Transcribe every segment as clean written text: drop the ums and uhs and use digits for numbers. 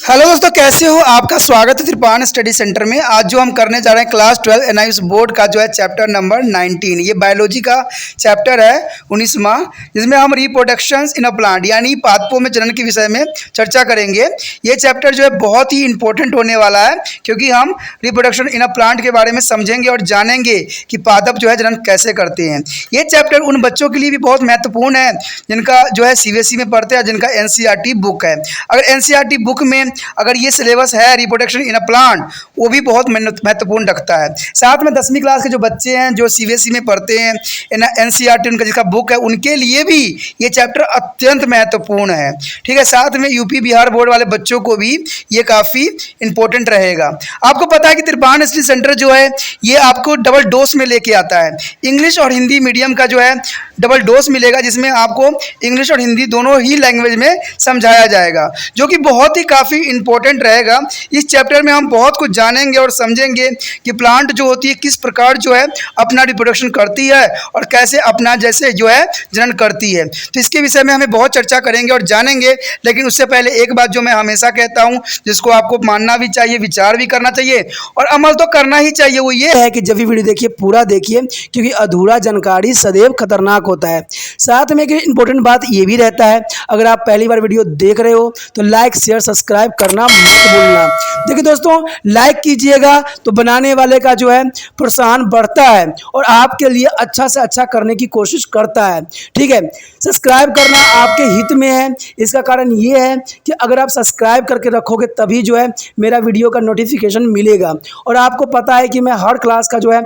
Hello दोस्तों, कैसे हो? आपका स्वागत है त्रिपान स्टडी सेंटर में। आज जो हम करने जा रहे हैं क्लास 12 एनआईएस बोर्ड का जो है चैप्टर नंबर 19। ये बायोलॉजी का चैप्टर है 19वां, जिसमें हम रिप्रोडक्शंस इन अ प्लांट यानी पादपों में जनन के विषय में चर्चा करेंगे। ये चैप्टर जो है बहुत ही इंपॉर्टेंट होने वाला है, क्योंकि हम रिप्रोडक्शन इन अ प्लांट के बारे में समझेंगे और जानेंगे कि पादप जो है जनन कैसे करते हैं। ये चैप्टर उन बच्चों के लिए भी बहुत महत्वपूर्ण है जिनका जो है सीबीएसई में पढ़ते हैं, जिनका एनसीईआरटी बुक है। अगर एनसीईआरटी बुक में अगर ये सिलेबस है रिप्रोडक्शन इन अ प्लांट, वो भी बहुत महत्वपूर्ण रखता है। साथ में 10वीं क्लास के जो बच्चे हैं जो सीबीएसई में पढ़ते हैं, एनसीईआरटी उनका जिसका बुक है, उनके लिए भी ये चैप्टर अत्यंत महत्वपूर्ण है। ठीक है, साथ में यूपी बिहार बोर्ड वाले बच्चों को भी ये काफ़ी इंपॉर्टेंट रहेगा। आपको पता है कि त्रिपान स्टडी सेंटर जो है ये आपको डबल डोज में लेके आता है। इंग्लिश और हिंदी मीडियम का जो है डबल डोज मिलेगा, जिसमें आपको इंग्लिश और हिंदी दोनों ही लैंग्वेज में समझाया जाएगा, जो कि बहुत ही काफ़ी इंपॉर्टेंट रहेगा। इस चैप्टर में हम बहुत कुछ जानेंगे और समझेंगे कि प्लांट जो होती है किस प्रकार जो है अपना रिप्रोडक्शन करती है और कैसे अपना जैसे जो है जनन करती है। तो इसके विषय में हमें बहुत चर्चा करेंगे और जानेंगे। लेकिन उससे पहले एक बात जो मैं हमेशा कहता हूँ, जिसको आपको मानना भी चाहिए, विचार भी करना चाहिए और अमल तो करना ही चाहिए, वो ये है कि जब भी वीडियो देखिए पूरा देखिए, क्योंकि अधूरा जानकारी सदैव खतरनाक होता है। साथ में एक इंपॉर्टेंट बात ये भी रहता है, अगर आप पहली बार वीडियो देख रहे हो तो लाइक शेयर सब्सक्राइब करना मत भूलना। देखिए दोस्तों, लाइक कीजिएगा तो बनाने वाले का जो है प्रोत्साहन बढ़ता है और आपके लिए अच्छा से अच्छा करने की कोशिश करता है। ठीक है, सब्सक्राइब करना आपके हित में है। इसका कारण ये है कि अगर आप सब्सक्राइब करके रखोगे तभी जो है मेरा वीडियो का नोटिफिकेशन मिलेगा। और आपको पता है कि मैं हर क्लास का जो है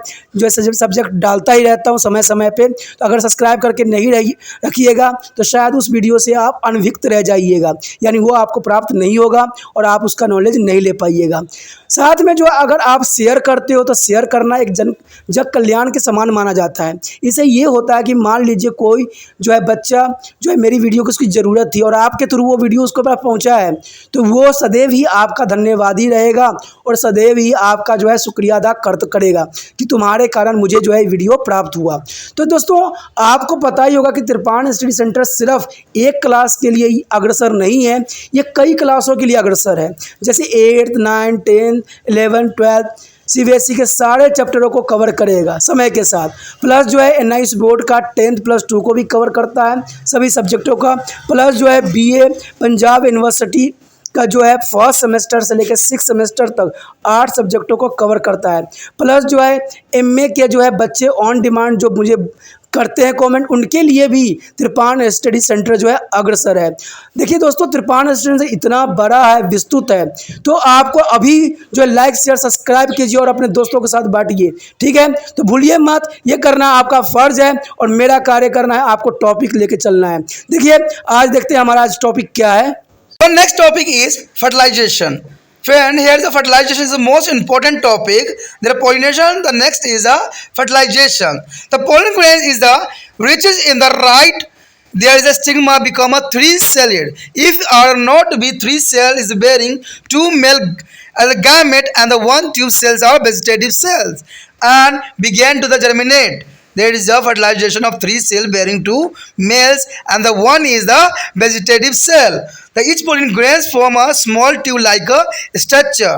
सब्जेक्ट डालता ही रहता हूँ समय समय पे। तो अगर सब्सक्राइब करके नहीं रखिएगा तो शायद उस वीडियो से आप अनभिज्ञ रह जाइएगा, यानी वो आपको प्राप्त नहीं होगा और आप उसका नॉलेज नहीं ले पाइएगा। साथ में जो अगर आप शेयर करते हो तो शेयर करना एक जग कल्याण के समान माना जाता है। इससे ये होता है कि मान लीजिए कोई जो है बच्चा जो है मेरी वीडियो को उसकी ज़रूरत थी और आपके थ्रू वो वीडियो उसको पास पहुंचा है, तो वो सदैव ही आपका धन्यवादी रहेगा और सदैव ही आपका जो है शुक्रिया अदा करेगा कि तुम्हारे कारण मुझे जो है वीडियो प्राप्त हुआ। तो दोस्तों, आपको पता ही होगा कि त्रिपान स्टडी सेंटर सिर्फ एक क्लास के लिए ही अग्रसर नहीं है, ये कई क्लासों के लिए अग्रसर है। जैसे 8th 9th 10th 11th 12th CBSE के सारे चैप्टरों को कवर करेगा समय के साथ। प्लस जो है एनआईएस बोर्ड का 10th+2 को भी कवर करता है, सभी सब्जेक्टों का। प्लस जो है बीए पंजाब यूनिवर्सिटी का जो है फर्स्ट सेमेस्टर से लेकर 6th सेमेस्टर तक 8 सब्जेक्टों को कवर करता है। प्लस जो है एमए के जो है बच्चे ऑन डिमांड जो मुझे करते हैं कमेंट, उनके लिए भी त्रिपान स्टडी सेंटर जो है अग्रसर है। देखिए दोस्तों, त्रिपान स्टडी सेंटर इतना बड़ा है, विस्तृत है, तो आपको अभी जो है लाइक शेयर सब्सक्राइब कीजिए और अपने दोस्तों के साथ बांटिए। ठीक है, तो भूलिए मत, ये करना आपका फर्ज है और मेरा कार्य करना है आपको टॉपिक लेके चलना है। देखिए आज देखते हैं हमारा आज टॉपिक क्या है। The next topic is fertilization. Friend, here the fertilization is the most important topic. There are pollination. The next is the fertilization. The pollen grain is the richest in the right. There is a stigma become a three-celled. If are not to be three-cell is bearing two male gamete and the one tube cells are vegetative cells and began to the germinate. There is a fertilization of 3 cell bearing 2 males and the one is the vegetative cell. The each pollen grains form a small tube like a structure.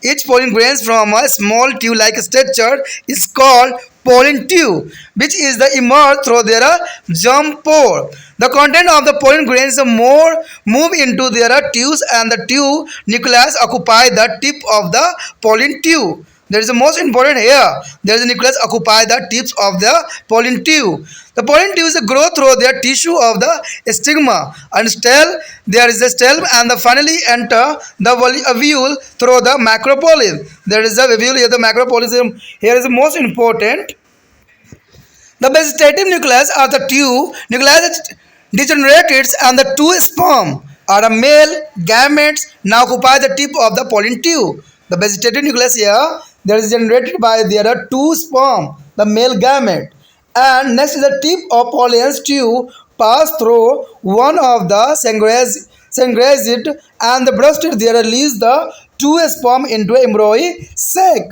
Each pollen grains from a small tube like structure is called pollen tube, which is the emerge through their germ pore. The content of the pollen grains move into their tubes and the tube nucleus occupy the tip of the pollen tube. That is the most important here. There is a nucleus occupy the tips of the pollen tube. The pollen tubes grow through the tissue of the stigma and stele. There is a stem and the finally enter the ovule through the macropollen. There is the ovule here. The macropollen here is the most important. The vegetative nucleus of the tube nucleus degenerates and the two sperm are a male gametes now occupy the tip of the pollen tube. The vegetative nucleus here that is generated by there are two sperm, the male gamete, and next is the tip of pollen tube pass through one of the syngrazid and the brusted there release the two sperm into a embryo sac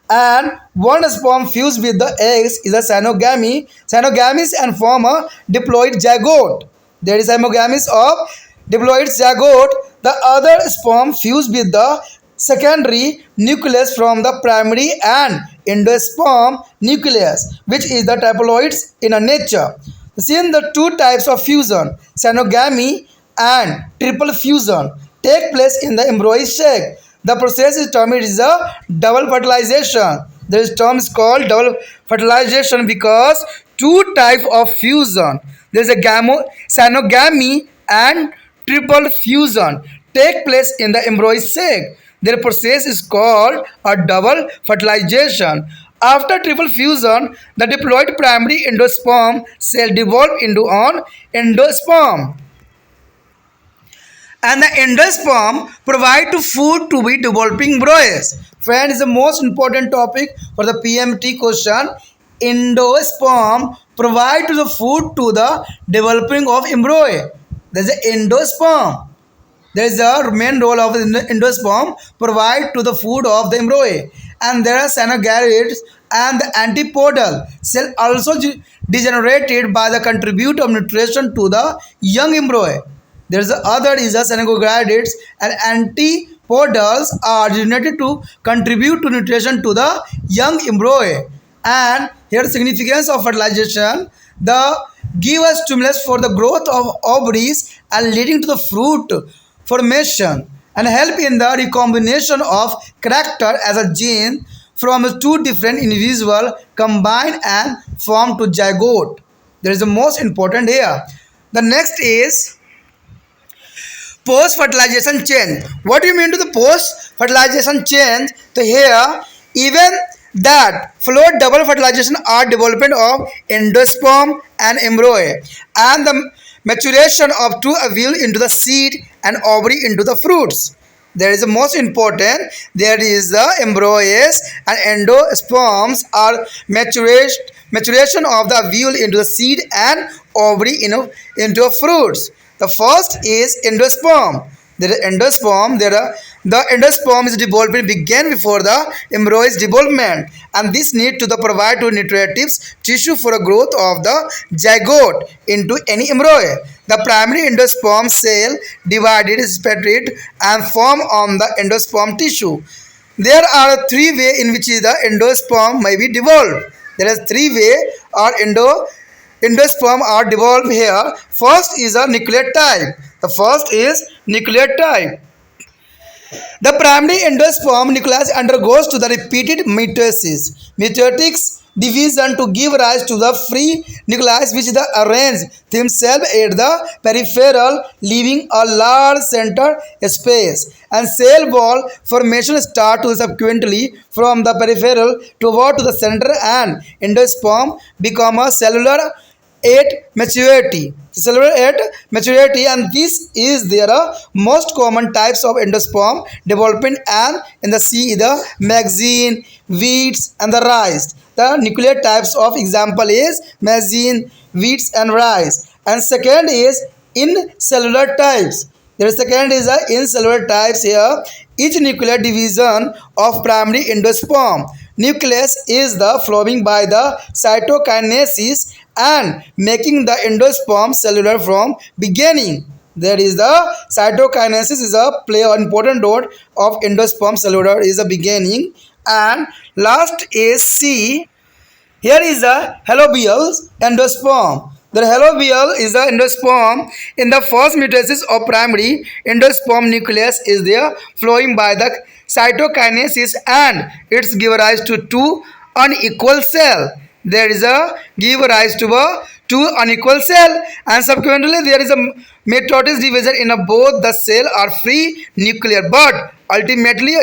and one sperm fused with the eggs is a cynogametes and form a diploid zygote. There is hymogametes of diploid zygote. The other sperm fuse with the secondary nucleus from the primary and endosperm nucleus, which is the triploids in a nature. Since the two types of fusion, synogamy and triple fusion, take place in the embryonic sac, the process is termed as a double fertilization. This term is called double fertilization because two types of fusion. There is a synogamy and triple fusion take place in the embryonic sac. Their process is called a double fertilization. After triple fusion, the diploid primary endosperm cell develop into an endosperm, and the endosperm provide to food to be developing embryos. Friend, is the most important topic for the PMT question. Endosperm provide to the food to the developing of embryo. There is a endosperm. There is a main role of the endosperm provide to the food of the embryo, and there are cyanogaretes and the antipodal cell also degenerated by the contribute of nutrition to the young embryo. There is the other is a cyanogaretes and antipodals are designated to contribute to nutrition to the young embryo. And here significance of fertilization, the give a stimulus for the growth of ovaries and leading to the fruit formation, and help in the recombination of character as a gene from two different individuals combine and form to zygote. There is the most important here. The next is post fertilization change. What do you mean to the post fertilization change? So here, even that float double fertilization are development of endosperm and embryo, and the maturation of two ovule into the seed and ovary into the fruits. There is the most important. There is the embryos and endosperms are maturation of the ovule into the seed and ovary into a fruits. The first is endosperm. There is endosperm. The endosperm is development began before the embryo's development, and this need to the provide to nutritive tissue for a growth of the zygote into any embryo. The primary endosperm cell divided, separate, and form on the endosperm tissue. There are three ways in which the endosperm may be developed. There is three ways or endosperm are developed here. First is a nucleotide. The first is nucleotide. The primary endosperm nucleus undergoes to the repeated mitotic division to give rise to the free nucleus which the arrange themselves at the peripheral, leaving a large center space, and cell wall formation start to subsequently from the peripheral toward to the center, and endosperm become a cellular at maturity. And this is their most common types of endosperm development, and in the C the magazine, wheats, and the rice. The nuclear types of example is magazine, wheats, and rice. And second is in cellular types. The second is in cellular types here. Each nuclear division of primary endosperm nucleus is the flowing by the cytokinesis and making the endosperm cellular from beginning. There is the cytokinesis is a play an important role of endosperm cellular is a beginning. And last is C. Here is the halobial endosperm. The halobial is the endosperm. In the first metastasis of primary endosperm nucleus is there flowing by the cytokinesis, and it's give rise to two unequal cell. There is a give rise to a two unequal cell, and subsequently there is a mitotic division in a both the cell are free nuclear, but ultimately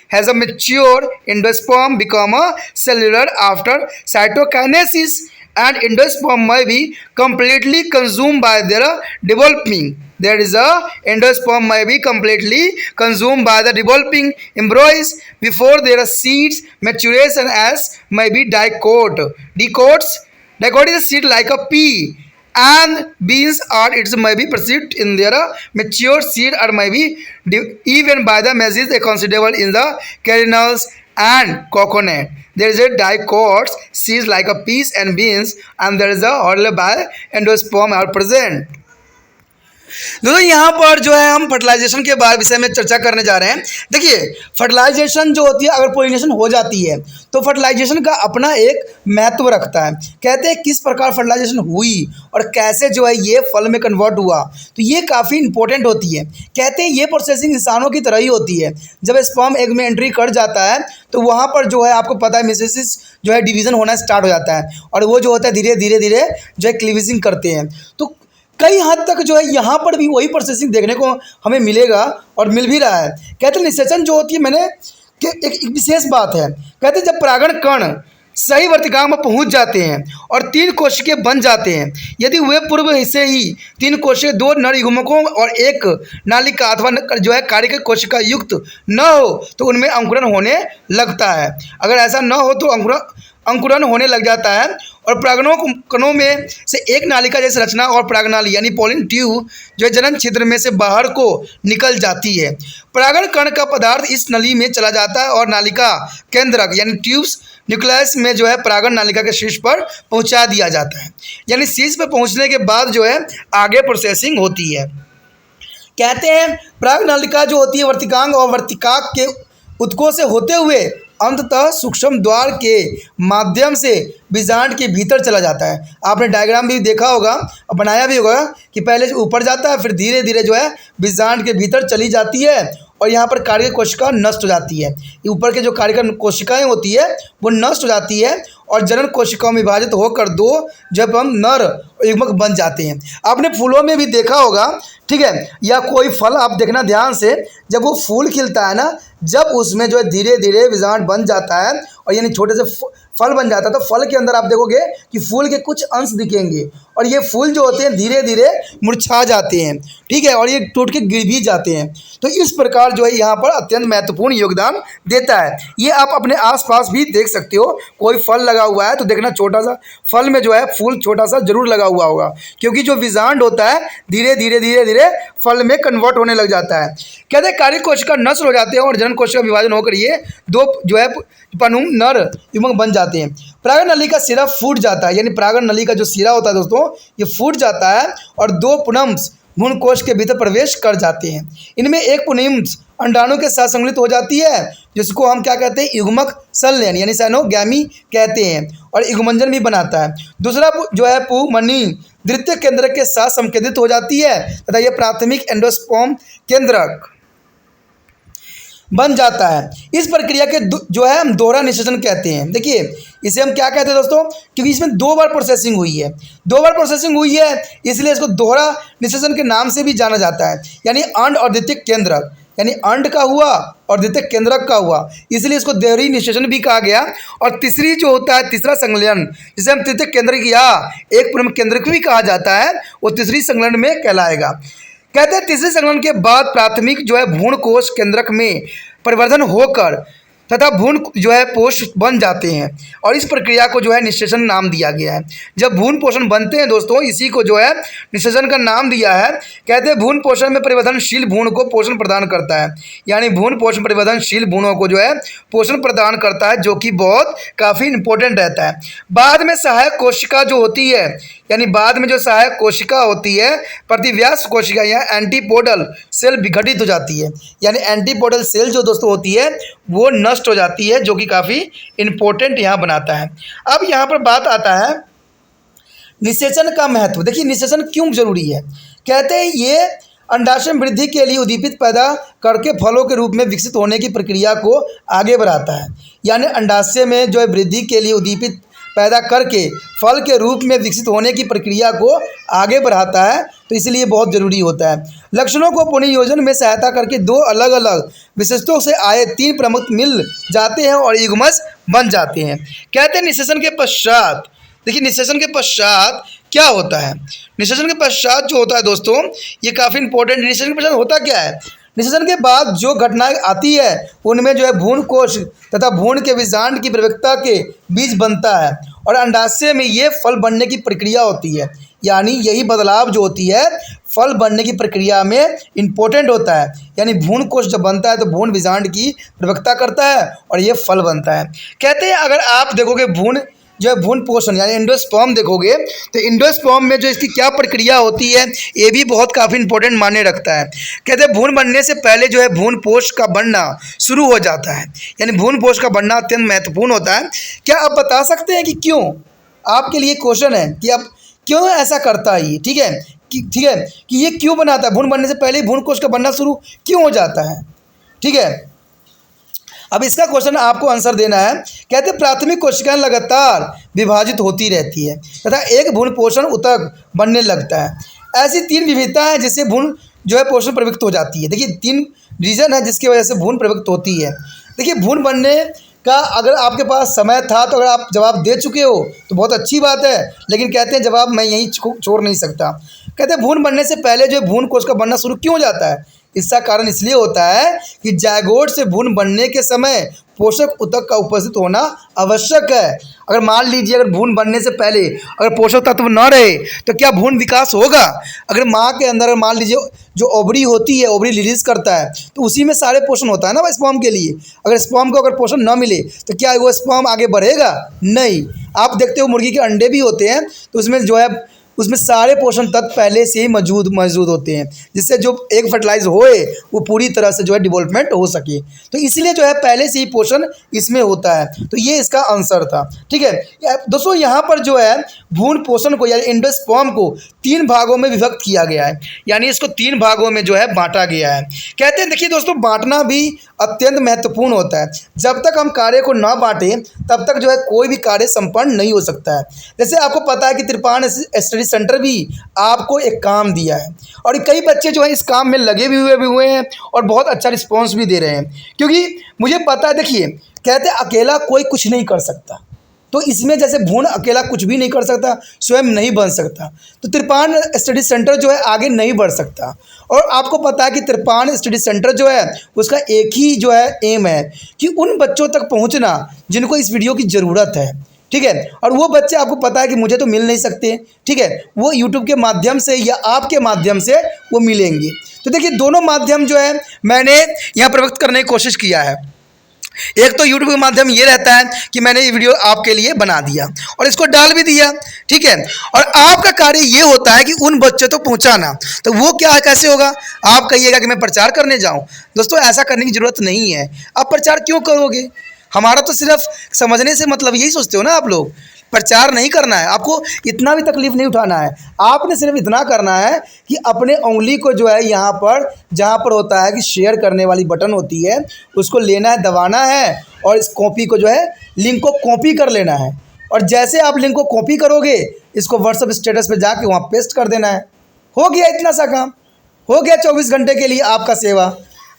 has a mature endosperm become a cellular after cytokinesis, and endosperm may be completely consumed by their developing. There is a endosperm may be completely consumed by the developing embryos before there are seeds maturation as may be dicote. Dicote is a seed like a pea, and beans are it may be perceived in their mature seed or may be even by the measures they considerable in the kernels and coconut. There is a dicots seeds like a peas and beans, and there is a horrible endosperm are present. दोस्तों यहाँ पर जो है हम fertilisation के बारे विषय में चर्चा करने जा रहे हैं। देखिए फर्टिलाइजेशन जो होती है, अगर पोलिनेशन हो जाती है तो फर्टिलाइजेशन का अपना एक महत्व रखता है। कहते हैं किस प्रकार फर्टिलाइजेशन हुई और कैसे जो है ये फल में कन्वर्ट हुआ, तो ये काफ़ी इंपॉर्टेंट होती है। कहते हैं ये प्रोसेसिंग इंसानों की तरह ही होती है। जब स्पर्म एग में एंट्री कर जाता है तो वहाँ पर जो है आपको पता है मेटास्टेसिस जो है डिवीज़न होना स्टार्ट हो जाता है, और वो जो होता है धीरे धीरे धीरे जो है क्लीवेजिंग करते हैं। तो कई हद तक जो है यहाँ पर भी वही प्रोसेसिंग देखने को हमें मिलेगा और मिल भी रहा है। कहते हैं निषेचन जो होती है मैंने कि एक विशेष बात है। कहते हैं जब परागण कण सही वर्तिकांग में पहुंच जाते हैं और 3 कोशिकाएं बन जाते हैं, यदि वे पूर्व से ही 3 कोशिकाएं 2 नर युग्मकों और 1 नालिका अथवा जो है कारिका कोशिका युक्त न हो तो उनमें अंकुरन होने लगता है। अगर ऐसा न हो तो अंकुरन होने लग जाता है और परागणों कणों में से एक नालिका जैसे रचना और परागनाली यानी पॉलिन ट्यूब जो है जनन छिद्र में से बाहर को निकल जाती है। परागण कण का पदार्थ इस नली में चला जाता है और नालिका केंद्रक यानी ट्यूब्स न्यूक्लियस में जो है परागण नालिका के शीर्ष पर पहुंचा दिया जाता है। यानी शीर्ष पर पहुंचने के बाद जो है आगे प्रोसेसिंग होती है। कहते हैं पराग नालिका जो होती है वर्तिकांग और वर्तिकाक के उत्कों से होते हुए अंततः सूक्ष्म द्वार के माध्यम से बीजांड के भीतर चला जाता है। आपने डायग्राम भी देखा होगा और बनाया भी होगा कि पहले ऊपर जाता है फिर धीरे धीरे जो है बीजांड के भीतर चली जाती है और यहाँ पर कारिका कोशिका नष्ट हो जाती है। ऊपर के जो कारिका कोशिकाएं होती है वो नष्ट हो जाती है और जनन कोशिकाओं में विभाजित होकर 2 जब हम नर युग्मक बन जाते हैं। आपने फूलों में भी देखा होगा, ठीक है, या कोई फल आप देखना ध्यान से, जब वो फूल खिलता है ना, जब उसमें जो है धीरे धीरे बीजांड बन जाता है और यानी छोटे से फल बन जाता है, तो फल के अंदर आप देखोगे कि फूल के कुछ अंश दिखेंगे और ये फूल जो होते हैं धीरे धीरे मुरझा जाते हैं, ठीक है, और ये टूट के गिर भी जाते हैं। तो इस प्रकार जो है यहाँ पर अत्यंत महत्वपूर्ण योगदान देता है। ये आप अपने आसपास भी देख सकते हो। कोई फल लगा हुआ है तो देखना छोटा सा फल में जो है फूल छोटा सा जरूर लगा हुआ होगा, क्योंकि जो बीजांड होता है धीरे धीरे धीरे धीरे फल में कन्वर्ट होने लग जाता है। कहते हैं कारिका कोशिका नष्ट हो जाते हैं और जनन कोशिका विभाजन होकर ये 2 जो है पनुम नर युग्मक बन जाते हैं। परागण नली का सिरा फूट जाता है, यानी परागण नली का जो सिरा होता है दोस्तों ये फूट जाता है और 2 पुनम्स भ्रूण कोश के भीतर प्रवेश कर जाते हैं। इनमें एक पुनिम्स अंडाणु के साथ संलग्नित हो जाती है, जिसको हम क्या कहते हैं युग्मक संलयन यानी साइनोगैमी कहते हैं, और युग्मंजन भी बनाता है। दूसरा जो है पुमनी द्वितीय केंद्रक के साथ संकेंद्रित हो जाती है तथा यह प्राथमिक एंडोस्पर्म केंद्रक बन जाता है। इस प्रक्रिया के जो है हम दोहरा निषेचन कहते हैं। देखिए इसे हम क्या कहते हैं दोस्तों, क्योंकि इसमें 2 बार प्रोसेसिंग हुई है, 2 बार प्रोसेसिंग हुई है, इसलिए इसको दोहरा निषेचन के नाम से भी जाना जाता है। यानी अंड और द्वितीय केंद्रक, यानी अंड का हुआ और द्वितीय केंद्रक का हुआ, इसलिए इसको दोहरी निषेचन भी कहा गया। और तीसरी जो होता है तीसरा संलयन, जिसे हम तृतीय केंद्रक या एक प्रमुख केंद्रक भी कहा जाता है, वो तीसरी संलयन में कहलाएगा। कहते हैं तीसरे संलयन के बाद प्राथमिक जो है भ्रूण कोश केंद्रक में परिवर्धन होकर तथा भ्रूण जो है पोष बन जाते हैं और इस प्रक्रिया को जो है निषेचन नाम दिया गया है। जब भ्रूण पोषण बनते हैं दोस्तों, इसी को जो है निषेचन का नाम दिया है। कहते हैं भ्रूण पोषण में परिवर्तनशील भ्रूण को पोषण प्रदान करता है, यानी भ्रूण पोषण परिवर्तनशील भ्रूणों को जो है पोषण प्रदान करता है, जो कि बहुत काफ़ी इंपॉर्टेंट रहता है। बाद में सहायक कोशिका जो होती है, यानी बाद में जो सहायक कोशिका होती है प्रतिव्यास कोशिका या एंटीपोडल सेल विघटित हो जाती है, यानी एंटीपोडल सेल जो दोस्तों होती है वो नष्ट हो जाती है, जो कि काफ़ी इंपॉर्टेंट यहाँ बनाता है। अब यहाँ पर बात आता है निषेचन का महत्व। देखिए निषेचन क्यों जरूरी है। कहते हैं ये अंडाशय में वृद्धि के लिए उद्दीपित पैदा करके फलों के रूप में विकसित होने की प्रक्रिया को आगे बढ़ाता है, यानी अंडाशय में जो है वृद्धि के लिए उद्दीपित पैदा करके फल के रूप में विकसित होने की प्रक्रिया को आगे बढ़ाता है, तो इसलिए बहुत ज़रूरी होता है। लक्षणों को पुनर्योजन में सहायता करके 2 अलग अलग विशेषताओं से आए 3 प्रमुख मिल जाते हैं और युग्मज बन जाते हैं। कहते हैं निषेचन के पश्चात, देखिए निषेचन के पश्चात क्या होता है। निषेचन के पश्चात जो होता है दोस्तों ये काफ़ी इंपॉर्टेंट। निषेचन के पश्चात होता क्या है, निषेचन के बाद जो घटनाएं आती है उनमें जो है भ्रूण कोश तथा भ्रूण के बीजांड की प्रवेशिका के बीज बनता है और अंडाशय में ये फल बनने की प्रक्रिया होती है। यानी यही बदलाव जो होती है फल बनने की प्रक्रिया में इम्पोर्टेंट होता है। यानी भ्रूण कोश जब बनता है तो भ्रूण बीजांड की प्रवेशिका करता है और ये फल बनता है। कहते हैं अगर आप देखोगे भ्रूण जो है भ्रूण पोषण यानी एंडोस्पर्म देखोगे तो एंडोस्पर्म में जो इसकी क्या प्रक्रिया होती है ये भी बहुत काफ़ी इंपॉर्टेंट मायने रखता है। कहते हैं भ्रूण बनने से पहले जो है भ्रूण पोष का बनना शुरू हो जाता है, यानी भ्रूण पोष का बनना अत्यंत महत्वपूर्ण होता है। क्या आप बता सकते हैं कि क्यों? आपके लिए क्वेश्चन है कि आप क्यों ऐसा करता है ये, ठीक है कि ये क्यों बनाता है, भ्रूण बनने से पहले ही भ्रूण कोश का बनना शुरू क्यों हो जाता है, ठीक है। अब इसका क्वेश्चन आपको आंसर देना है। कहते हैं प्राथमिक कोशिकाएं लगातार विभाजित होती रहती है तथा एक भ्रूण पोषण ऊतक बनने लगता है। ऐसी 3 विविधता है जिससे भ्रूण जो है पोषण प्रवृत्त हो जाती है। देखिए 3 रीज़न है जिसकी वजह से भ्रूण प्रवृत्त होती है। देखिए भ्रूण बनने का अगर आपके पास समय था तो अगर आप जवाब दे चुके हो तो बहुत अच्छी बात है, लेकिन कहते हैं जवाब मैं यहीं छोड़ नहीं सकता। कहते हैं भ्रूण बनने से पहले जो भ्रूण कोश का बनना शुरू क्यों हो जाता है? इसका कारण इसलिए होता है कि जायगोट से भ्रूण बनने के समय पोषक ऊतक का उपस्थित होना आवश्यक है। अगर मान लीजिए अगर भ्रूण बनने से पहले अगर पोषक तत्व न रहे तो क्या भ्रूण विकास होगा? अगर माँ के अंदर मान लीजिए जो ओवरी होती है, ओवरी रिलीज करता है तो उसी में सारे पोषण होता है ना स्पर्म के लिए। अगर स्पर्म को अगर पोषण न मिले तो क्या वो स्पर्म आगे बढ़ेगा? नहीं। आप देखते हो मुर्गी के अंडे भी होते हैं तो उसमें जो है उसमें सारे पोषण तत्व पहले से ही मौजूद होते हैं, जिससे जो एग फर्टिलाइज होए वो पूरी तरह से जो है डेवलपमेंट हो सके। तो इसलिए जो है पहले से ही पोषण इसमें होता है। तो ये इसका आंसर था, ठीक है दोस्तों। यहाँ पर जो है भ्रूण पोषण को यानी एंडोस्पर्म को 3 भागों में विभक्त किया गया है, यानी इसको 3 भागों में जो है बांटा गया है। कहते हैं देखिए दोस्तों बांटना भी अत्यंत महत्वपूर्ण होता है। जब तक हम कार्य को ना बांटें तब तक जो है कोई भी कार्य संपन्न नहीं हो सकता है। जैसे आपको पता है कि त्रिपाण स्टडी सेंटर भी आपको एक काम दिया है और कई बच्चे जो है इस काम में लगे भी हुए हैं और बहुत अच्छा रिस्पॉन्स भी दे रहे हैं, क्योंकि मुझे पता है देखिए कहते हैं अकेला कोई कुछ नहीं कर सकता, तो इसमें जैसे भ्रूण अकेला कुछ भी नहीं कर सकता, स्वयं नहीं बन सकता, तो त्रिपाण स्टडी सेंटर जो है आगे नहीं बढ़ सकता। और आपको पता है कि त्रिपाण स्टडी सेंटर जो है उसका एक ही जो है एम है कि उन बच्चों तक पहुंचना जिनको इस वीडियो की ज़रूरत है, ठीक है। और वो बच्चे आपको पता है कि मुझे तो मिल नहीं सकते, ठीक है, वो यूट्यूब के माध्यम से या आपके माध्यम से वो मिलेंगे। तो देखिए दोनों माध्यम जो है मैंने यहाँ पर व्यक्त करने की कोशिश किया है। एक तो यूट्यूब के माध्यम ये रहता है कि मैंने ये वीडियो आपके लिए बना दिया और इसको डाल भी दिया, ठीक है। और आपका कार्य ये होता है कि उन बच्चों तक पहुंचाना। तो वो क्या कैसे होगा? आप कहिएगा कि मैं प्रचार करने जाऊं। दोस्तों ऐसा करने की ज़रूरत नहीं है। आप प्रचार क्यों करोगे? हमारा तो सिर्फ समझने से मतलब, यही सोचते हो ना आप लोग। प्रचार नहीं करना है, आपको इतना भी तकलीफ नहीं उठाना है। आपने सिर्फ इतना करना है कि अपने उंगली को जो है यहाँ पर जहाँ पर होता है कि शेयर करने वाली बटन होती है उसको लेना है, दबाना है और इस कॉपी को जो है लिंक को कॉपी कर लेना है। और जैसे आप लिंक को कॉपी करोगे इसको व्हाट्सएप स्टेटस पे जाके वहाँ पेस्ट कर देना है। हो गया इतना सा काम, हो गया 24 घंटे के लिए आपका सेवा।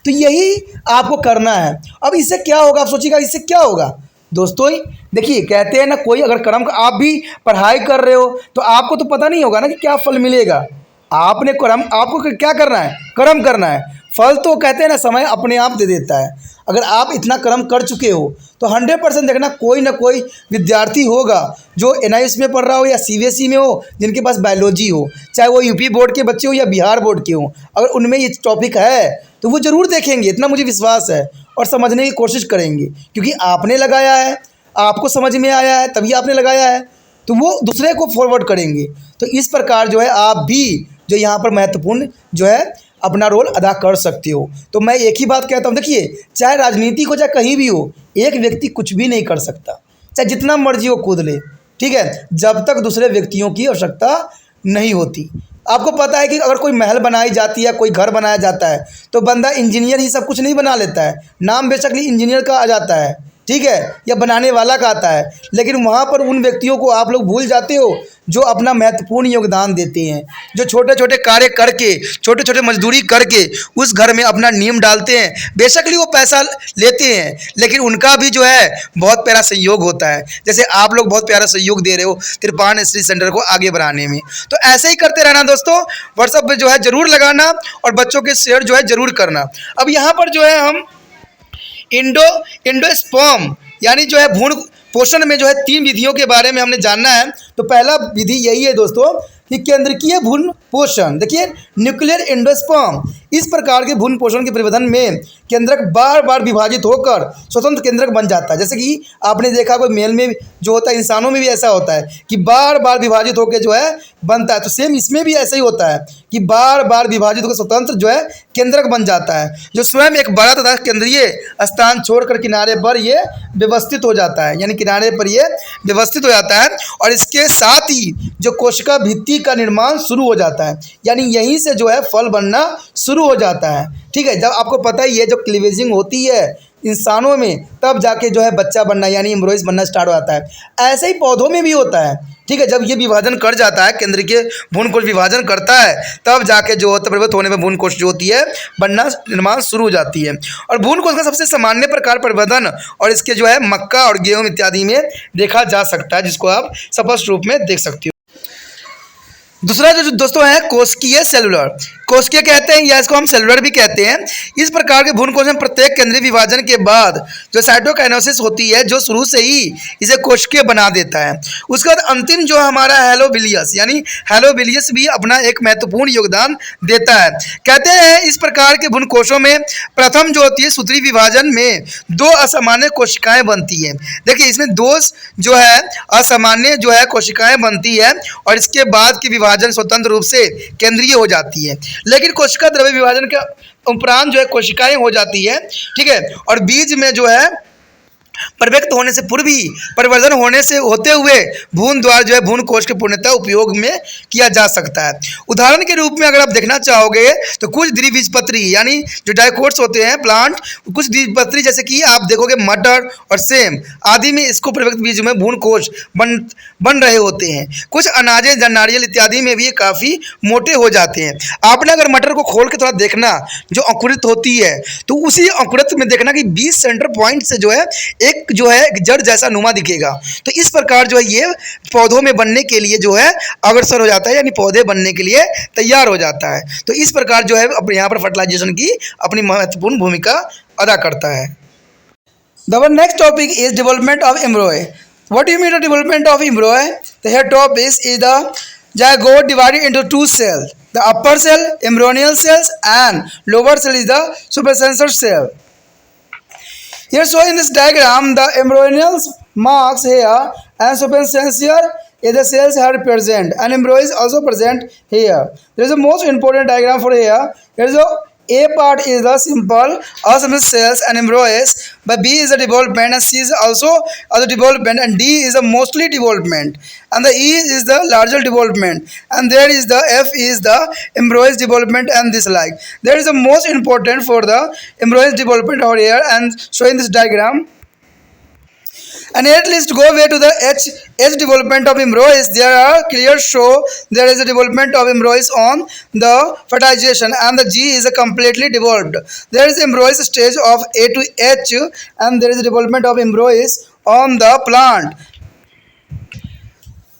तो यही आपको करना है। अब इससे क्या होगा? आप सोचिएगा इससे क्या होगा दोस्तों। देखिए कहते हैं ना कोई अगर कर्म, आप भी पढ़ाई कर रहे हो तो आपको तो पता नहीं होगा ना कि क्या फल मिलेगा। आपने कर्म, आपको क्या करना है? कर्म करना है। फल तो कहते हैं ना समय अपने आप दे देता है। अगर आप इतना कर्म कर चुके हो तो 100% देखना कोई ना कोई विद्यार्थी होगा जो NIS में पढ़ रहा हो या CBSE में हो, जिनके पास बायोलॉजी हो, चाहे वो UP बोर्ड के बच्चे हो या बिहार बोर्ड के हो। अगर उनमें ये टॉपिक है तो वो ज़रूर देखेंगे, इतना मुझे विश्वास है, और समझने की कोशिश करेंगे, क्योंकि आपने लगाया है, आपको समझ में आया है तभी आपने लगाया है, तो वो दूसरे को फॉरवर्ड करेंगे। तो इस प्रकार जो है आप भी जो यहाँ पर महत्वपूर्ण जो है अपना रोल अदा कर सकते हो। तो मैं एक ही बात कहता हूँ, देखिए चाहे राजनीति हो चाहे कहीं भी हो, एक व्यक्ति कुछ भी नहीं कर सकता, चाहे जितना मर्जी हो कूद ले, ठीक है, जब तक दूसरे व्यक्तियों की आवश्यकता नहीं होती। आपको पता है कि अगर कोई महल बनाई जाती है, कोई घर बनाया जाता है तो बंदा इंजीनियर ही सब कुछ नहीं बना लेता है। नाम बेशक इंजीनियर का आ जाता है, ठीक है, या बनाने वाला का आता है, लेकिन वहाँ पर उन व्यक्तियों को आप लोग भूल जाते हो जो अपना महत्वपूर्ण योगदान देते हैं, जो छोटे छोटे कार्य करके, छोटे छोटे मजदूरी करके उस घर में अपना नींव डालते हैं। बेशकली वो पैसा लेते हैं लेकिन उनका भी जो है बहुत प्यारा सहयोग होता है। जैसे आप लोग बहुत प्यारा सहयोग दे रहे हो त्रिपाण स्टडी सेंटर को आगे बढ़ाने में। तो ऐसे ही करते रहना दोस्तों, व्हाट्सएप पर जो है ज़रूर लगाना और बच्चों के शेयर जो है ज़रूर करना। अब यहाँ पर जो है हम एंडोस्पर्म यानी जो है भ्रूण पोषण में जो है 3 विधियों के बारे में हमने जानना है। तो पहला विधि यही है दोस्तों कि केंद्रकीय भ्रूण पोषण, देखिए न्यूक्लियर एंडोस्पर्म, इस प्रकार के भ्रूण पोषण के परिवर्धन में केंद्रक बार बार विभाजित होकर स्वतंत्र केंद्रक बन जाता है। जैसे कि आपने देखा कोई मेल में जो होता है, इंसानों में भी ऐसा होता है कि बार बार विभाजित होकर जो है बनता है, तो सेम इसमें भी ऐसा ही होता है कि बार बार विभाजित होकर स्वतंत्र जो है केंद्रक बन जाता है, जो स्वयं एक बड़ा तथा केंद्रीय स्थान छोड़कर किनारे पर ये व्यवस्थित हो जाता है, यानी किनारे पर ये व्यवस्थित हो जाता है। और इसके साथ ही जो कोशिका भित्ति का निर्माण शुरू हो जाता है, यानी यहीं से जो है फल बनना शुरू हो जाता है। ठीक है, जब आपको पता ही है जब क्लीवेजिंग होती है इंसानों में तब जाके जो है बच्चा बनना यानी एम्ब्रॉयज बनना स्टार्ट हो जाता है। ऐसे ही पौधों में भी होता है। ठीक है, जब ये विभाजन कर जाता है, केंद्र के भ्रूण कोश विभाजन करता है, तब जाके जो होता है परिवर्तित होने में भ्रूण कोश जो होती है बनना निर्माण शुरू हो जाती है। और भ्रूण कोश का सबसे सामान्य प्रकार परिवर्धन और इसके जो है मक्का और गेहूं इत्यादि में देखा जा सकता है, जिसको आप स्पष्ट रूप में देख सकते हो। दूसरा जो दोस्तों है कोशिकीय सेलुलर, कोशिकीय कहते हैं या इसको हम सेलुलर भी कहते हैं। इस प्रकार के भ्रूण कोश में प्रत्येक केंद्रीय विभाजन के बाद जो साइटोकाइनेसिस होती है जो शुरू से ही इसे कोशिकीय बना देता है। उसके बाद अंतिम जो हमारा हेलोबिलियस यानी हेलोबिलियस भी अपना एक महत्वपूर्ण योगदान देता है। कहते हैं इस प्रकार के भ्रूण कोशों में प्रथम जो होती है सूत्री विभाजन में दो असामान्य कोशिकाएं बनती हैं। देखिए इसमें दो जो है असामान्य जो है कोशिकाएं बनती है और इसके बाद की विभाजन स्वतंत्र रूप से केंद्रीय हो जाती है। लेकिन कोशिका द्रव्य विभाजन के उपरांत जो है कोशिकाएं हो जाती है। ठीक है, और बीज में जो है परिव्यक्त होने से पूर्व ही परिवर्धन होने से होते हुए भ्रूण द्वार जो है भ्रूण कोश के पूर्णतः उपयोग में किया जा सकता है। उदाहरण के रूप में अगर आप देखना चाहोगे तो कुछ द्विबीजपत्री यानी जो डाइकोट्स होते हैं प्लांट, कुछ द्विबीजपत्री जैसे कि आप देखोगे मटर और सेम आदि में इसको परिव्यक्त बीज में भ्रूण कोश बन रहे होते हैं। कुछ अनाजें नारियल इत्यादि में भी ये काफ़ी मोटे हो जाते हैं। आपने अगर मटर को खोल के थोड़ा देखना जो अंकुरित होती है तो उसी अंकुरित में देखना कि 20 सेंटर पॉइंट से जो है एक जो है जड़ जैसा नुमा दिखेगा। तो इस प्रकार जो है ये पौधों में बनने के लिए जो है अग्रसर हो जाता है, यानी पौधे बनने के लिए तैयार हो जाता है। तो इस प्रकार जो है अपने यहाँ पर फर्टिलाइजेशन की अपनी महत्वपूर्ण भूमिका अदा करता है। The next topic is development of embryo. What do you mean by development of embryo? The here topic is the zygote divided into two cells. The upper cell, embryonal cells, and lower cell is the supersensor cell. Here shown in this diagram, the embryonal marks here and supersensor is the cells are present and embryo is also present here. There is a most important diagram for here. Here is a part is the simple asymmetric cells and embryos, but B is the development and C is also other development and D is the mostly development and the E is the larger development and there is the F is the embryos development and this like. There is the most important for the embryos development over here and showing this diagram. And at least go away to the H development of embryos. There are clear show there is a development of embryos on the fertilization and the G is a completely developed. There is embryos stage of A to H and there is a development of embryos on the plant.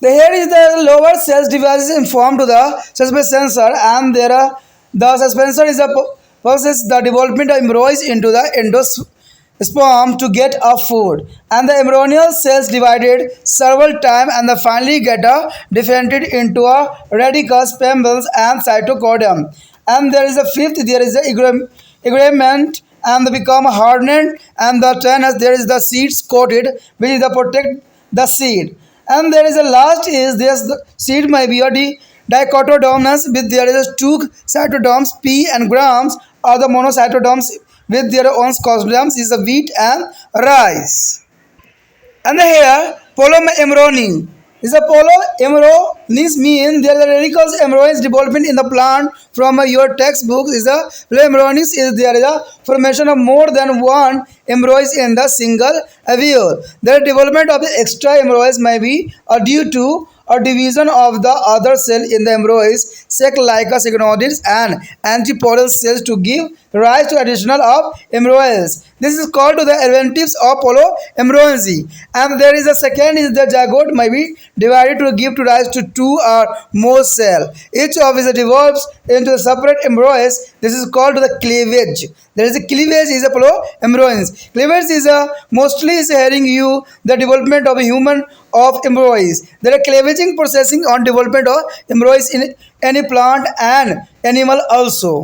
Here is the lower cells devices informed to the suspensor and there are the suspensor is a process the development of embryos into the endosperm to get a food and the embryonal cells divided several times and the finally get differentiated into a radicals, spambles and cytocodium. And there is a fifth, there is a egrement and they become hardened and the tenus there is the seeds coated which is the protect the seed. And there is a last is this the seed may be a dichotodomous with there is a two cytodomes P and grams or the monocytodomes with their own chromosomes is the wheat and rice. And here polyemryony is a polyemryonics mean there are radicals embryos development in the plant from your textbook is a polyemryonics is there is a formation of more than one embryos in the single alveole. The development of the extra embryos may be due to a division of the other cell in the embryos, sac like a cygnodids and antipodal cells to give rise to additional of embryos. This is called to the adventives of polyembryony. And there is a second is the zygote may be divided to give to rise to 2 or more cell. Each of is develops into a separate embryos. This is called the cleavage. There is a cleavage is a embryos. Cleavage is a mostly is hearing you the development of a human of embryos. There are cleavaging processing on development of embryos in any plant and animal also.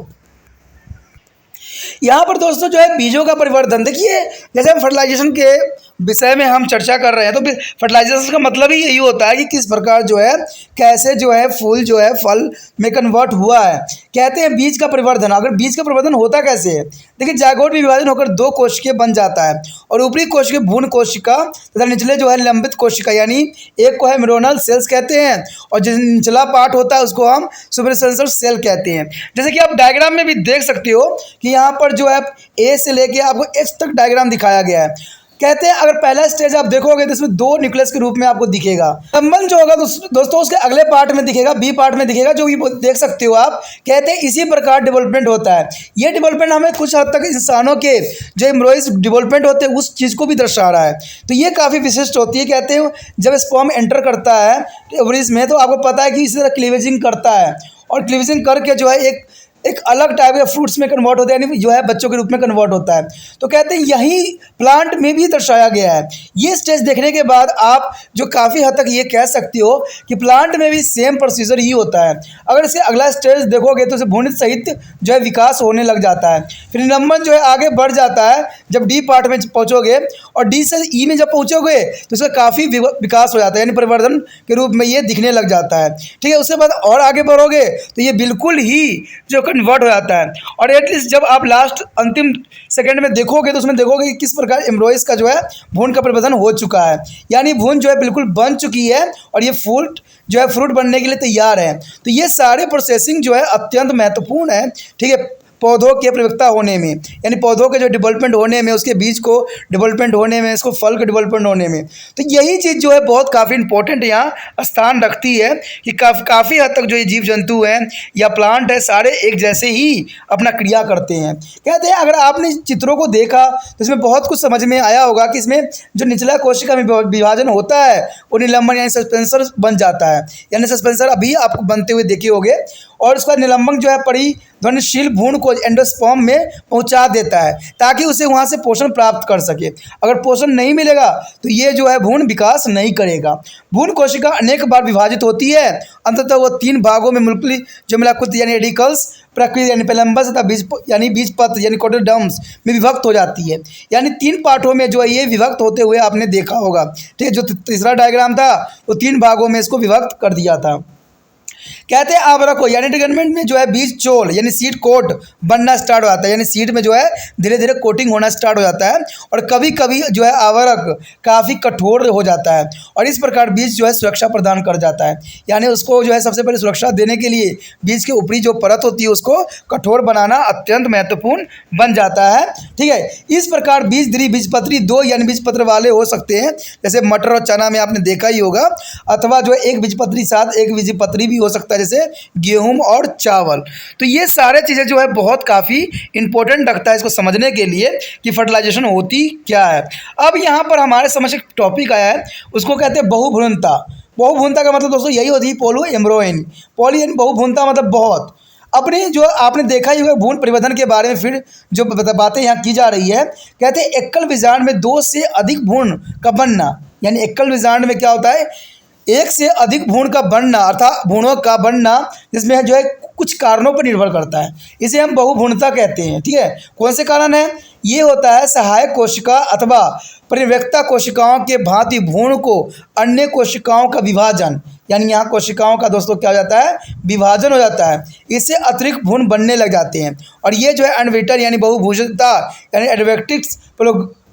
यहाँ पर दोस्तों जो है बीजों का परिवर्तन देखिए, जैसे हम फर्टिलाइजेशन के विषय में हम चर्चा कर रहे हैं, तो फर्टिलाइजेशन का मतलब ही यही होता है कि किस प्रकार जो है कैसे जो है फूल जो है फल में कन्वर्ट हुआ है। कहते हैं बीज का परिवर्तन। अगर बीज का परिवर्तन होता कैसे है, देखिए जायगोट में विभाजन होकर 2 कोशिका बन जाता है और ऊपरी कोशिका भ्रूण कोशिका तथा निचले जो है लंबित कोशिका, यानी एक को है एम्ब्रियोनल सेल्स कहते हैं और जो निचला पार्ट होता है उसको हम सुपरसेंसर सेल कहते हैं। जैसे कि आप डायग्राम में भी देख सकते हो कि यहाँ पर जो है ए से लेके आपको एच तक डायग्राम दिखाया गया है। कहते हैं अगर पहला स्टेज आप देखोगे तो इसमें 2 न्यूक्लियस के रूप में आपको दिखेगा। संबंध जो होगा दोस्तों उसके अगले पार्ट में दिखेगा, बी पार्ट में दिखेगा, जो भी देख सकते हो आप। कहते हैं इसी प्रकार डेवलपमेंट होता है। ये डेवलपमेंट हमें कुछ हद तक इंसानों के जो एम्ब्रियोस डेवलपमेंट होते हैं उस चीज़ को भी दर्शा रहा है। तो ये काफ़ी विशिष्ट होती है। कहते हैं जब स्पर्म एंटर करता है ओवरीज में तो आपको पता है कि इसी तरह क्लीवेजिंग करता है और क्लीवेजिंग करके जो है एक अलग टाइप के फ्रूट्स में कन्वर्ट होता है, यानी जो है बच्चों के रूप में कन्वर्ट होता है। तो कहते हैं यही प्लांट में भी दर्शाया गया है। ये स्टेज देखने के बाद आप जो काफ़ी हद तक ये कह सकते हो कि प्लांट में भी सेम प्रोसीजर ही होता है। अगर इसके अगला स्टेज देखोगे तो इसे भ्रूणित सहित जो है विकास होने लग जाता है। फिर निलंबन जो है आगे बढ़ जाता है जब डी पार्ट में पहुँचोगे और डी से ई में जब पहुँचोगे तो इसका काफ़ी विकास हो जाता है, यानी परिवर्तन के रूप में ये दिखने लग जाता है। ठीक है, उसके बाद और आगे बढ़ोगे तो ये बिल्कुल ही जो कन्वर्ट हो जाता है और एटलीस्ट जब आप लास्ट अंतिम सेकंड में देखोगे तो उसमें देखोगे कि किस प्रकार एम्ब्रियोस का जो है भ्रूण का परिवर्तन हो चुका है, यानी भ्रूण जो है बिल्कुल बन चुकी है और ये फ्रूट जो है फ्रूट बनने के लिए तैयार है। तो ये सारे प्रोसेसिंग जो है अत्यंत महत्वपूर्ण है। ठीक है, पौधों के प्रवक्ता होने में, यानी पौधों के जो डेवलपमेंट होने में, उसके बीज को डेवलपमेंट होने में, इसको फल के डेवलपमेंट होने में, तो यही चीज़ जो है बहुत काफ़ी इंपॉर्टेंट यहाँ स्थान रखती है कि काफ़ी हद तक जो ये जीव जंतु हैं या प्लांट है सारे एक जैसे ही अपना क्रिया करते हैं। कहते हैं अगर आपने चित्रों को देखा तो इसमें बहुत कुछ समझ में आया होगा कि इसमें जो निचला कोशिका में विभाजन होता है वो निलंबन यानी सस्पेंसर बन जाता है, यानी सस्पेंसर अभी आप बनते हुए देखे होंगे और उसका निलंबन जो है परिध्वनिशील भ्रूण को एंडोस्पर्म में पहुंचा देता है ताकि उसे वहां से पोषण प्राप्त कर सके। अगर पोषण नहीं मिलेगा तो ये जो है भ्रूण विकास नहीं करेगा। भ्रूण कोशिका अनेक बार विभाजित होती है, अंततः वो 3 भागों में मुल्कली जमलाकुत यानी एडिकल्स प्रकृति यानी पेलम्बस तथा बीजपत्र यानी कोटिलेडन्स में विभक्त हो जाती है। यानी 3 पार्टों में जो है ये विभक्त होते हुए आपने देखा होगा। ठीक है, जो तीसरा डायग्राम था वो 3 भागों में इसको विभक्त कर दिया था। कहते हैं आवरक को यानी डेवलपमेंट में जो है बीज चोल यानी सीड कोट बनना स्टार्ट हो जाता है, यानी सीड में जो है धीरे धीरे कोटिंग होना स्टार्ट हो जाता है और कभी कभी जो है आवरक काफ़ी कठोर हो जाता है और इस प्रकार बीज जो है सुरक्षा प्रदान कर जाता है। यानी उसको जो है सबसे पहले सुरक्षा देने के लिए बीज के ऊपरी जो परत होती है उसको कठोर बनाना अत्यंत महत्वपूर्ण बन जाता है। ठीक है, इस प्रकार बीज द्विबीजपत्री 2 यानी बीजपत्र वाले हो सकते हैं, जैसे मटर और चना में आपने देखा ही होगा, अथवा जो है एक बीजपत्री साथ एक बीजपत्री भी हो सकता है जैसे गेहूं और चावल। तो ये सारे चीज़ें जो है बहुत काफ़ी इंपॉर्टेंट रखता है इसको समझने के लिए कि फर्टिलाइजेशन होती क्या है। अब यहाँ पर हमारे समझ एक टॉपिक आया है, उसको कहते हैं बहुभ्रूणता। बहुभ्रूणता का मतलब दोस्तों यही होती है पोलो एम्ब्रोइन। पॉली यानी बहुभ्रूणता मतलब बहुत। अपने जो आपने देखा ही होगा भ्रूण परिवर्तन के बारे में फिर जो बातें यहाँ की जा रही है, कहते हैं एकल बीजांड में 2 से अधिक भ्रूण का बनना, यानी एकल बीजांड में क्या होता है 1 से अधिक भ्रूण का बनना अर्थात भ्रूणों का बनना, जिसमें जो है कुछ कारणों पर निर्भर करता है, इसे हम बहुभ्रूणता कहते हैं। ठीक है, कौन से कारण है? ये होता है सहायक कोशिका अथवा परिव्यक्ता कोशिकाओं के भांति भ्रूण को अन्य कोशिकाओं का विभाजन, यानी यहाँ कोशिकाओं का दोस्तों क्या हो जाता है विभाजन हो जाता है, इससे अतिरिक्त भ्रूण बनने लग जाते हैं और ये जो है अनविटर यानी बहुभुजता यानी एडवेक्टिक्स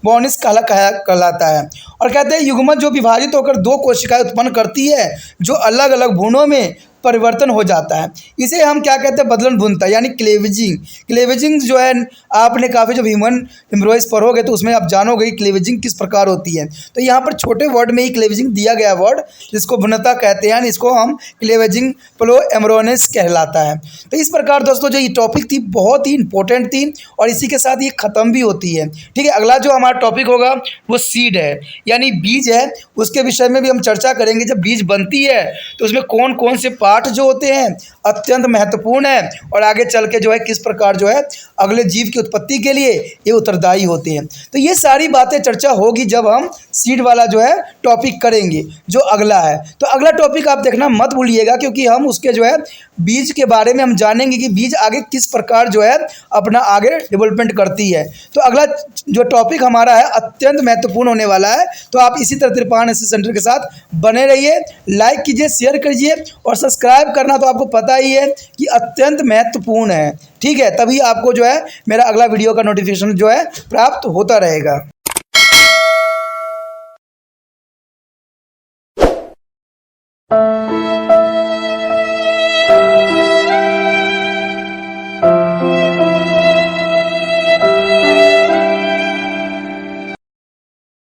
बोनिस कहलाता है। और कहते हैं युग्मन जो विभाजित होकर 2 कोशिकाएं उत्पन्न करती है जो अलग अलग भ्रूणों में परिवर्तन हो जाता है। इसे हम क्या कहते हैं, बदलन भूनता यानी क्लेवेजिंग। क्लेवेजिंग जो है आपने काफ़ी जब ह्यूमन एम्ब्रॉयज पढ़ोगे तो उसमें आप जानोगे क्लेवेजिंग किस प्रकार होती है। तो यहाँ पर छोटे वर्ड में ही क्लेवेजिंग दिया गया वर्ड जिसको भिन्नता कहते हैं, इसको हम क्लेवेजिंग प्लोएमरोनेस कहलाता है। तो इस प्रकार दोस्तों जो ये टॉपिक थी बहुत ही इंपॉर्टेंट थी और इसी के साथ ये ख़त्म भी होती है। ठीक है, अगला जो हमारा टॉपिक होगा वो सीड है यानी बीज है, उसके विषय में भी हम चर्चा करेंगे। जब बीज बनती है तो उसमें कौन कौन से पार्ट जो होते हैं अत्यंत महत्वपूर्ण है और आगे चल के जो है किस प्रकार जो है अगले जीव की उत्पत्ति के लिए ये उत्तरदायी होते हैं। तो ये सारी बातें चर्चा होगी जब हम सीड वाला जो है टॉपिक करेंगे जो अगला है। तो अगला टॉपिक आप देखना मत भूलिएगा क्योंकि हम उसके जो है बीज के बारे में हम जानेंगे कि बीज आगे किस प्रकार जो है अपना आगे डेवलपमेंट करती है। तो अगला जो टॉपिक हमारा है अत्यंत महत्वपूर्ण होने वाला है। तो आप इसी तरह त्रिपान एसएस सेंटर के साथ बने रहिए, लाइक कीजिए, शेयर कीजिए और सब्सक्राइब करना तो आपको पता ही है कि अत्यंत महत्वपूर्ण है। ठीक है, तभी आपको जो है मेरा अगला वीडियो का नोटिफिकेशन जो है प्राप्त होता रहेगा।